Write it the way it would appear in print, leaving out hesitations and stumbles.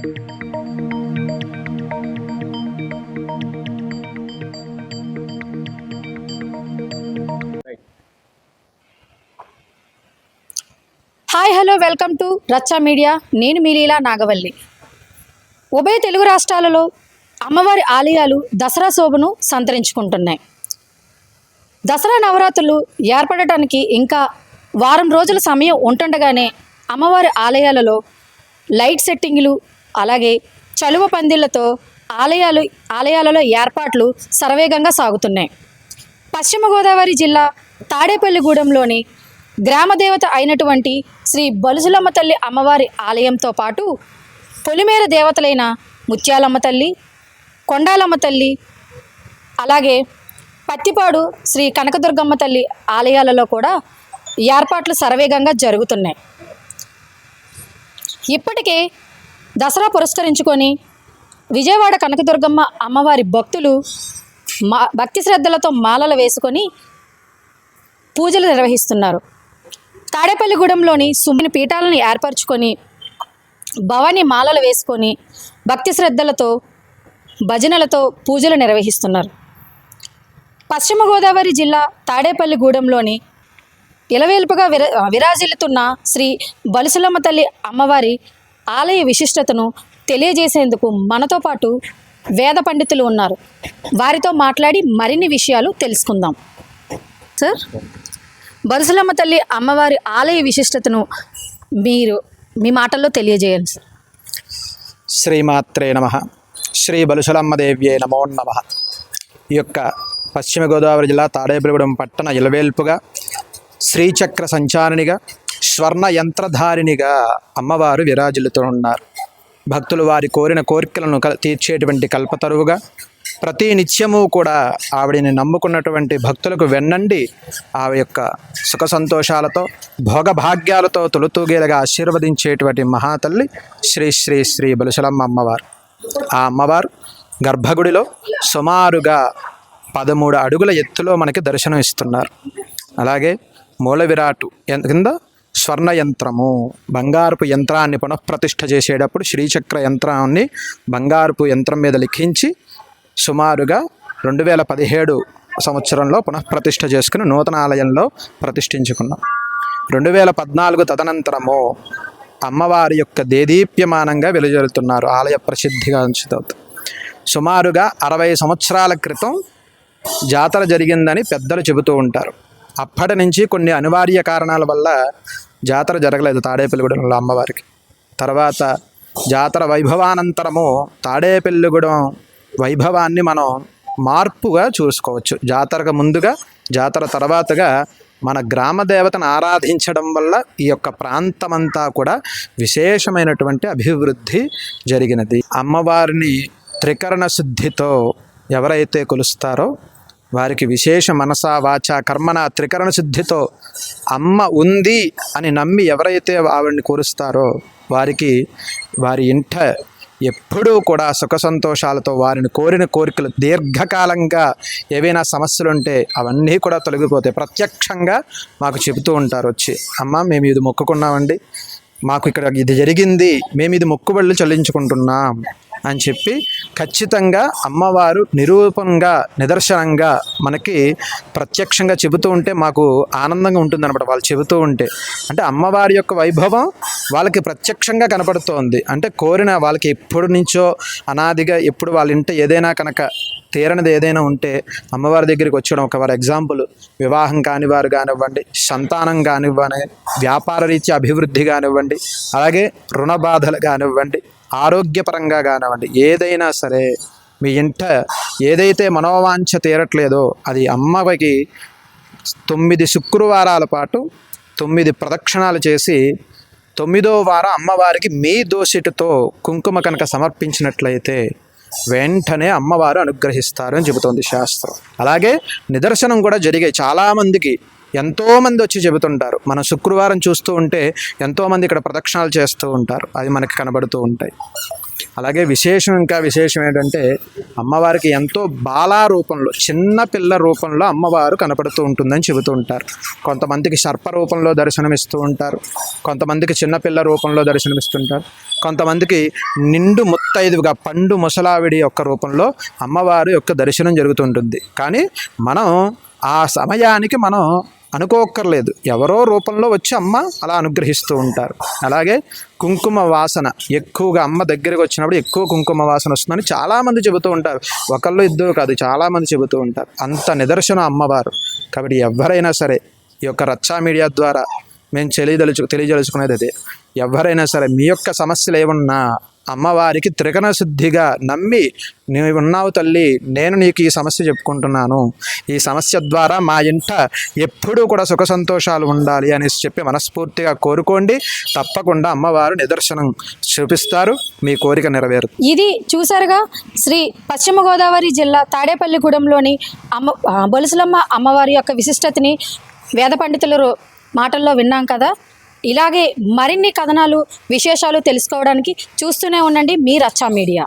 Hi hello welcome to Rachcha media. నేను మీ లీలా నాగవల్లి. ఉభయ తెలుగు రాష్ట్రాలలో అమ్మవారి ఆలయాలు దసరా శోభను సంతరించుకుంటున్నాయి. దసరా నవరాత్రులు ఏర్పడటానికి ఇంకా వారం రోజుల సమయం ఉంటుండగానే అమ్మవారి ఆలయాలలో లైట్ సెట్టింగ్లు అలాగే చలువ పందిళ్లతో ఆలయాలలో ఏర్పాట్లు శరవేగంగా సాగుతున్నాయి. పశ్చిమ గోదావరి జిల్లా తాడేపల్లిగూడెంలోని గ్రామదేవత అయినటువంటి శ్రీ బలుసులమ్మ తల్లి అమ్మవారి ఆలయంతో పాటు పొలిమేర దేవతలైన ముత్యాలమ్మ తల్లి, కొండాలమ్మ తల్లి, అలాగే పత్తిపాడు శ్రీ కనకదుర్గమ్మ తల్లి ఆలయాలలో కూడా ఏర్పాట్లు శరవేగంగా జరుగుతున్నాయి. ఇప్పటికే దసరా పురస్కరించుకొని విజయవాడ కనకదుర్గమ్మ అమ్మవారి భక్తులు భక్తి శ్రద్ధలతో మాలలు వేసుకొని పూజలు నిర్వహిస్తున్నారు. తాడేపల్లిగూడెంలోని సుమ్మిని పీఠాలను ఏర్పరచుకొని భవానీ మాలలు వేసుకొని భక్తి శ్రద్ధలతో భజనలతో పూజలు నిర్వహిస్తున్నారు. పశ్చిమ గోదావరి జిల్లా తాడేపల్లిగూడెంలోని ఇలవేల్పుగా విరాజిల్లుతున్న శ్రీ బలుసులమ్మ తల్లి అమ్మవారి ఆలయ విశిష్టతను తెలియజేసేందుకు మనతో పాటు వేద పండితులు ఉన్నారు. వారితో మాట్లాడి మరిన్ని విషయాలు తెలుసుకుందాం. సార్, బలుసులమ్మ తల్లి అమ్మవారి ఆలయ విశిష్టతను మీరు మీ మాటల్లో తెలియజేయండి సార్. శ్రీమాత్రే నమః. శ్రీ బలుసులమ్మ దేవ్యే నమో నమః. ఈ యొక్క పశ్చిమ గోదావరి జిల్లా తాడేపల్లిగూడెం పట్టణ ఇలవేల్పుగా శ్రీచక్ర సంచారిణిగా స్వర్ణ యంత్రధారిణిగా అమ్మవారు విరాజిల్లుతూ ఉన్నారు. భక్తులు వారి కోరిన కోరికలను తీర్చేటువంటి కల్పతరువుగా ప్రతి నిత్యము కూడా ఆవిడని నమ్ముకున్నటువంటి భక్తులకు వెన్నండి ఆవిడ యొక్క సుఖ సంతోషాలతో భోగభాగ్యాలతో తొలుతూగేలుగా ఆశీర్వదించేటువంటి మహాతల్లి శ్రీ శ్రీ శ్రీ బలుసులమ్మ అమ్మవారు. ఆ అమ్మవారు గర్భగుడిలో సుమారుగా 13 అడుగుల ఎత్తులో మనకి దర్శనం ఇస్తున్నారు. అలాగే మూల విరాటు కింద స్వర్ణ యంత్రము, బంగారపు యంత్రాన్ని పునఃప్రతిష్ఠ చేసేటప్పుడు శ్రీచక్ర యంత్రాన్ని బంగారపు యంత్రం మీద లిఖించి సుమారుగా 2017 సంవత్సరంలో పునఃప్రతిష్ఠ చేసుకుని నూతన ఆలయంలో ప్రతిష్ఠించుకున్నాం. 2014 తదనంతరము అమ్మవారి యొక్క దేదీప్యమానంగా వెలుజరుతున్నారు. ఆలయ ప్రసిద్ధిగా ఉంచుతుంది. సుమారుగా 60 సంవత్సరాల క్రితం జాతర జరిగిందని పెద్దలు చెబుతూ ఉంటారు. అప్పటి నుంచి కొన్ని అనివార్య కారణాల వల్ల జాతర జరగలేదు తాడేపల్లిగూడెంలో అమ్మవారికి. తర్వాత జాతర వైభవానంతరము తాడేపల్లిగూడెం వైభవాన్ని మనం మార్పుగా చూసుకోవచ్చు. జాతరకు ముందుగా జాతర తర్వాతగా మన గ్రామ దేవతను ఆరాధించడం వల్ల ఈ యొక్క ప్రాంతమంతా కూడా విశేషమైనటువంటి అభివృద్ధి జరిగినది. అమ్మవారిని త్రికరణ శుద్ధితో ఎవరైతే కొలుస్తారో వారికి విశేష మనసా వాచ కర్మన త్రికరణ శుద్ధితో అమ్మ ఉంది అని నమ్మి ఎవరైతే ఆవిడని కొలుస్తారో వారికి వారి ఇంట ఎప్పుడూ కూడా సుఖ సంతోషాలతో వారిని కోరిన కోరికలు దీర్ఘకాలంగా ఏవైనా సమస్యలు ఉంటే అవన్నీ కూడా తొలగిపోతాయి. ప్రత్యక్షంగా మాకు చెబుతూ ఉంటారు వచ్చి, అమ్మ మేము ఇది మొక్కుకున్నామండి, మాకు ఇక్కడ ఇది జరిగింది, మేము ఇది మొక్కుబళ్ళు చెల్లించుకుంటున్నాం అని చెప్పి ఖచ్చితంగా అమ్మవారు నిరూపణంగా నిదర్శనంగా మనకి ప్రత్యక్షంగా చెబుతూ ఉంటే మాకు ఆనందంగా ఉంటుందన్నమాట. వాళ్ళు చెబుతూ ఉంటే అంటే అమ్మవారి యొక్క వైభవం వాళ్ళకి ప్రత్యక్షంగా కనపడుతోంది. అంటే కోరిన వాళ్ళకి ఎప్పటి నుంచో అనాదిగా ఎప్పుడు వాళ్ళ ఇంట ఏదైనా కనుక తీరనిది ఏదైనా ఉంటే అమ్మవారి దగ్గరికి వచ్చడం. ఒక వారి ఎగ్జాంపుల్ వివాహం కానివారు కానివ్వండి, సంతానం కానివ్వండి, వ్యాపార రీత్యా అభివృద్ధి కానివ్వండి, అలాగే రుణ బాధలు కానివ్వండి, ఆరోగ్యపరంగా కానివ్వండి, ఏదైనా సరే మీ ఇంట ఏదైతే మనోవాంఛ తీరట్లేదో అది అమ్మకి 9 శుక్రవారాల పాటు 9 ప్రదక్షిణాలు చేసి 9వ వారం అమ్మవారికి మీ దోసిటితో కుంకుమ కనుక సమర్పించినట్లయితే వెంటనే అమ్మవారు అనుగ్రహిస్తారు అని చెబుతోంది శాస్త్రం. అలాగే నిదర్శనం కూడా జరిగాయి. చాలామందికి ఎంతోమంది వచ్చి చెబుతుంటారు. మనం శుక్రవారం చూస్తూ ఉంటే ఎంతోమంది ఇక్కడ ప్రదక్షిణాలు చేస్తూ ఉంటారు. అది మనకి కనబడుతూ ఉంటాయి. అలాగే ఇంకా విశేషం ఏంటంటే అమ్మవారికి ఎంతో బాలా రూపంలో చిన్న పిల్ల రూపంలో అమ్మవారు కనపడుతూ ఉంటుందని చెబుతూ ఉంటారు. కొంతమందికి సర్ప రూపంలో దర్శనమిస్తూ ఉంటారు, కొంతమందికి చిన్నపిల్ల రూపంలో దర్శనమిస్తుంటారు, కొంతమందికి నిండు ముత్తైదువుగా పండు ముసలావిడి యొక్క రూపంలో అమ్మవారి యొక్క దర్శనం జరుగుతుంటుంది. కానీ మనం ఆ సమయానికి మనం అనుకోక్కర్లేదు, ఎవరో రూపంలో వచ్చి అమ్మ అలా అనుగ్రహిస్తూ ఉంటారు. అలాగే కుంకుమ వాసన ఎక్కువగా అమ్మ దగ్గరికి వచ్చినప్పుడు ఎక్కువ కుంకుమ వాసన వస్తుందని చాలామంది చెబుతూ ఉంటారు. ఒకళ్ళు ఇద్దరు కాదు, చాలామంది చెబుతూ ఉంటారు. అంత నిదర్శనం అమ్మవారు. కాబట్టి ఎవరైనా సరే ఈ యొక్క రచ్చా మీడియా ద్వారా మేము తెలియజలుచుకునేది అదే, ఎవరైనా సరే మీ యొక్క సమస్యలు ఏమన్నా అమ్మవారికి త్రికరణ శుద్ధిగా నమ్మి, నీవు ఉన్నావు తల్లి, నేను నీకు ఈ సమస్య చెప్పుకుంటున్నాను, ఈ సమస్య ద్వారా మా ఇంట ఎప్పుడూ కూడా సుఖ సంతోషాలు ఉండాలి అనేసి చెప్పి మనస్ఫూర్తిగా కోరుకోండి. తప్పకుండా అమ్మవారు నిదర్శనం చూపిస్తారు, మీ కోరిక నెరవేరుతుంది. ఇది చూసారుగా శ్రీ పశ్చిమ గోదావరి జిల్లా తాడేపల్లిగూడెంలోని బొలుసులమ్మ అమ్మవారి యొక్క విశిష్టతని వేద పండితుల మాటల్లో విన్నాం కదా. ఇలాగే మరిన్ని కథనాలు విశేషాలు తెలుసుకోవడానికి చూస్తూనే ఉండండి మీ రచ్చా మీడియా.